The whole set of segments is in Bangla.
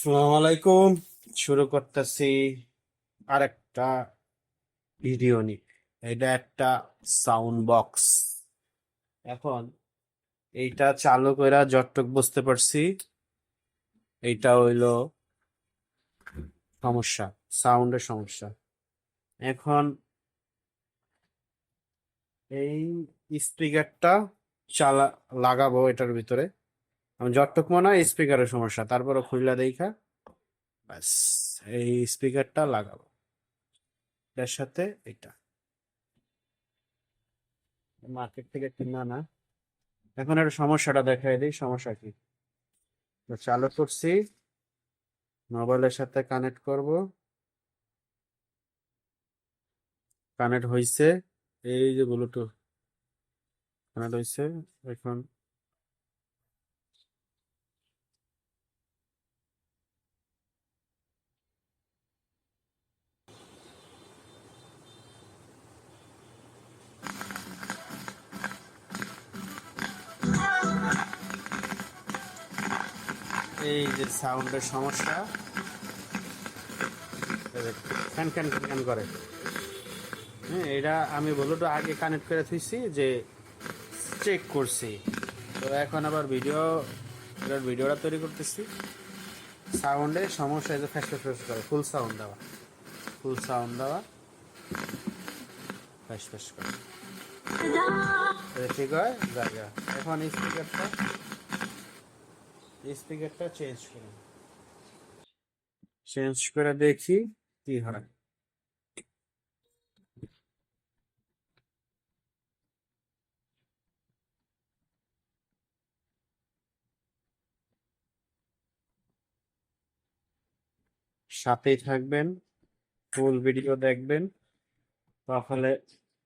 আসসালামু আলাইকুম। শুরু করতেছি আরেকটা ভিডিও নিয়ে। এটা একটা সাউন্ড বক্স। এখন এইটা চালু কইরা যতটুক বুঝতে পারছি, এইটা হইলো সমস্যা, সাউন্ডের সমস্যা। এখন এই স্পিকারটা চালা লাগাবো এটার ভিতরে। আমি যতটুক মনে হয় স্পিকারের সমস্যা, তারপরে খুললা দেখা ব্যাস এই স্পিকারটা লাগাবো এটার সাথে। এটা মার্কেট থেকে কিনা না। এখন একটা সমস্যাটা দেখাই দিই, সমস্যা কি। তো চালু করছি, মোবাইলের সাথে কানেক্ট করব, কানেক্ট হইছে। এই যে ব্লুটুথ কানেক্ট হইছে। এখন এই যে সাউন্ডের সমস্যা, ফ্যান ফ্যান ফ্যান করে। হ্যাঁ, এটা আমি ব্লুটুথ আগে কানেক্ট করে থুইছি, যে চেক করছি। তো এখন আবার ভিডিওটা তৈরি করতেছি। সাউন্ডের সমস্যা, এই যে ফ্যাস ফ্যাস ফ্যাস করে। ফুল সাউন্ড দেওয়া, ফুল সাউন্ড দেওয়া, ফ্যাস ফ্যাস করে। ঠিক হয় জায়গা। এখন স্পিকারটা চেঞ্জ করে দেখি কি হয়। সাথেই থাকবেন, ফুল ভিডিও দেখবেন। তাহলে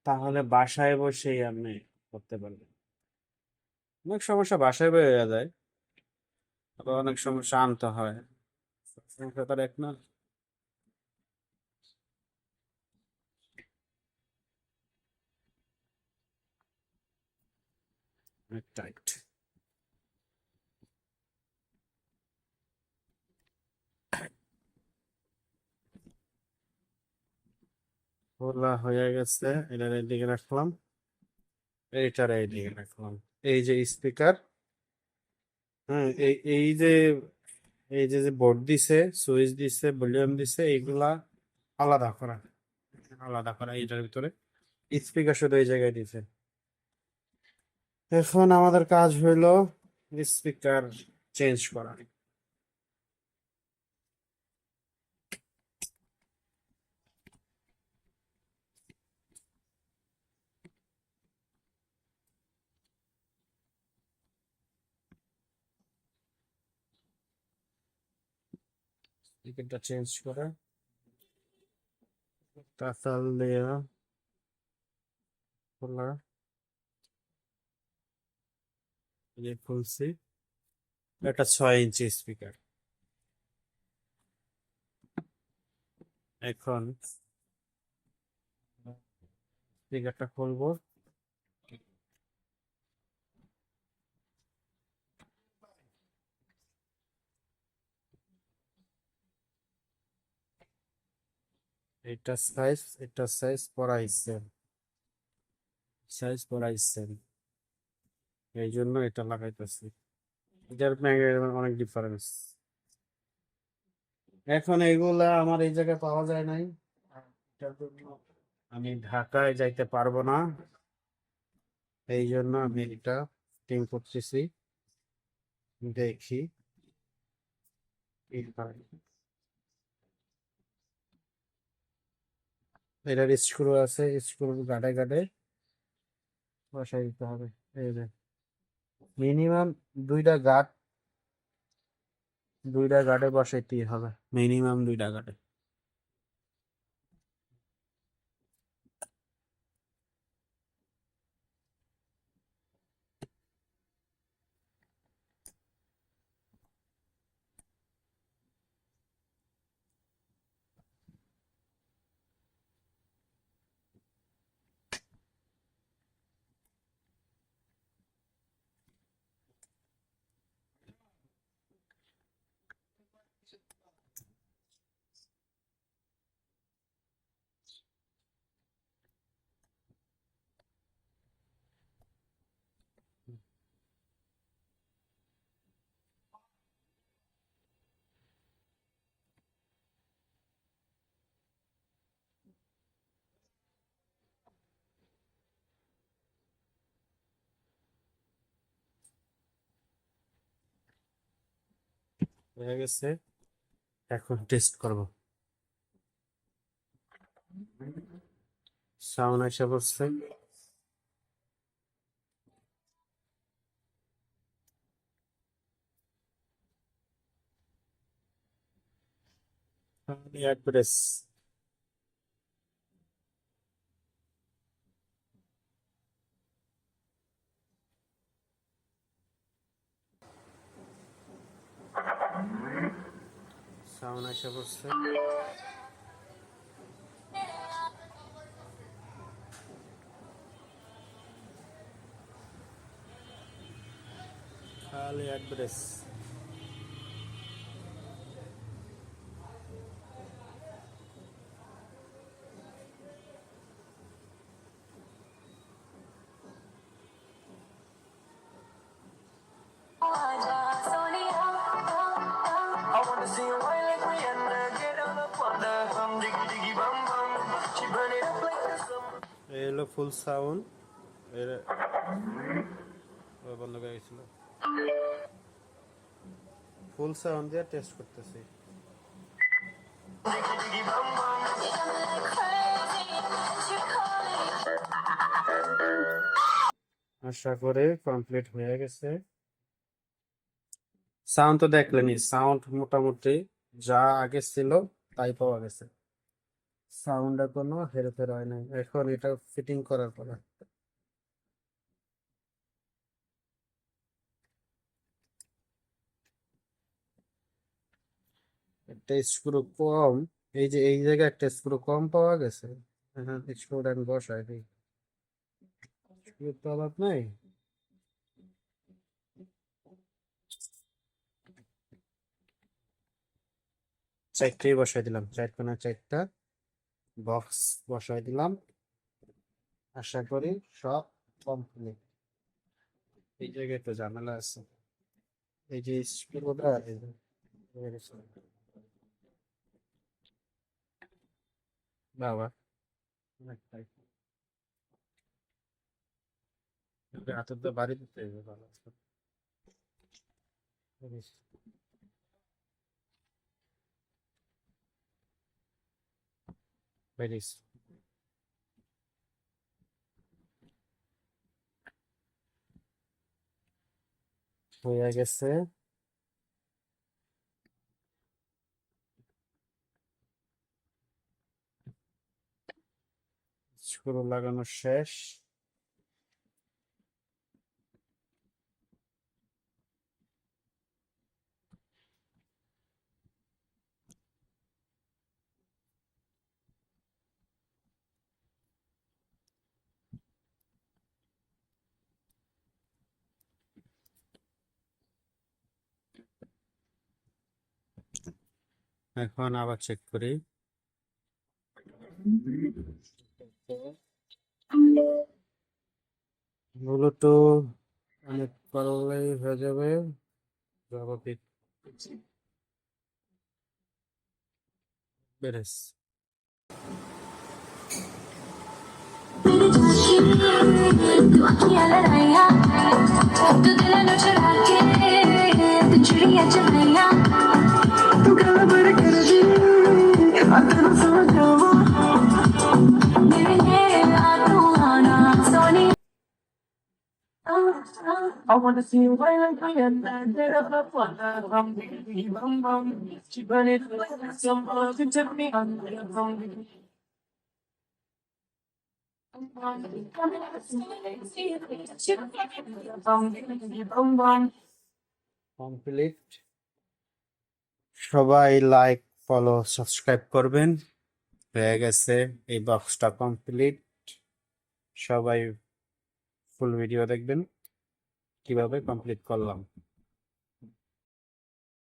তাহলে বাসায় বসেই আপনি করতে পারবেন। অনেক সমস্যা বাসায় বেড়ে যায়, আবার অনেক সমস্যা আনতে হয়। সমস্যা তার এক না। টাইট খোলা হয়ে গেছে। এটা এইদিকে রাখলাম, এইটার এইদিকে রাখলাম। এই যে স্পিকার, হ্যাঁ, এই যে বোর্ড দিছে, সুইচ দিছে, ভলিউম দিছে, এইগুলা আলাদা করা, আলাদা করা এইটার ভিতরে। স্পিকার শুধু এই জায়গায় দিছে। এখন আমাদের কাজ হইলো স্পিকার চেঞ্জ করা। স্পিকারটা চেঞ্জ করা, তাসাল দেয়া, খোলা, এই যে খুলছি। এটা 6 ইঞ্চি স্পিকার। এখন স্পিকারটা খুলবো। এটা সাইজ পড়াইছে, সাইজ পড়াইছেন, এই জন্য এটা লাগাইতেছি। এটার ম্যাগের অনেক ডিফারেন্স। এখন এগুলা আমার এই জায়গায় পাওয়া যায় নাই, এটার জন্য আমি ঢাকায় যাইতে পারবো না। এই জন্য আমি এটা টিম করতেছি, দেখি কি হয়। এটার স্ক্রু আছে, স্ক্রু গাড়ে গাড়ে বসাই দিতে হবে। এই যে মিনিমাম দুইটা গাঁট, দুইটা গাঁটে বসাইতেই হবে, মিনিমাম দুইটা গাঁটে। হয়ে গেছে, এখন টেস্ট করব। সাউন্ড এসে পড়ছে। অ্যাড্রেস সাউন্ড এসে পড়ছে। খালি অ্যাড্রেস। এই হলো ফুল সাউন্ড। এর বন্ধ করে গেছিল। ফুল সাউন্ড দিয়ে টেস্ট করতেছি। আশা করে কমপ্লিট হয়ে গেছে। সাউন্ড তো দেখলেনি, সাউন্ড মোটামুটি যা আগে ছিল তাই পাওয়া গেছে। সাউন্ডে কোনো হেরফের হয় নাই। এখন এটা ফিটিং করার পরে একটা স্ক্রু কম, এই যে এই জায়গায় একটা স্ক্রু কম পাওয়া গেছে। হ্যাঁ, স্ক্রুটা আমি বসাই দিই। স্ক্রু তো অভাব নাই। চারটেই বসাই দিলাম, চার কোনা চারটা বক্স বসাই দিলাম। আশা করি সব কমপ্লিট। এই জায়গায় একটু ঝামেলা আছে, এই যে স্ক্রুটা এই যে হয়ে গেছে। বাবা অনেকটাই হাতের তো বাড়ি দিতে হবে, ভালো আছে। বেশ, বেরিস হয়ে গেছে। স্ক্রু লাগানো শেষ। এখন আবার চেক করি। মূলত অনেক করলেই হয়ে যাবে। স্বাভাবিক বেরেস। तू अखियां लड़ाइयां तू दिल नु चुरा के तू चिड़िया चलाइयां तू गल बड़ कर दी अतन समझो मेरे आ तू आना Soni I wanna see you violent and dead of the fun. Bum bum, she burn it like some other tip me under from complete. সবাই লাইক, ফলো, সাবস্ক্রাইব করবেন। হয়ে গেছে এই বক্সটা কমপ্লিট। সবাই ফুল ভিডিও দেখবেন কিভাবে কমপ্লিট করলাম।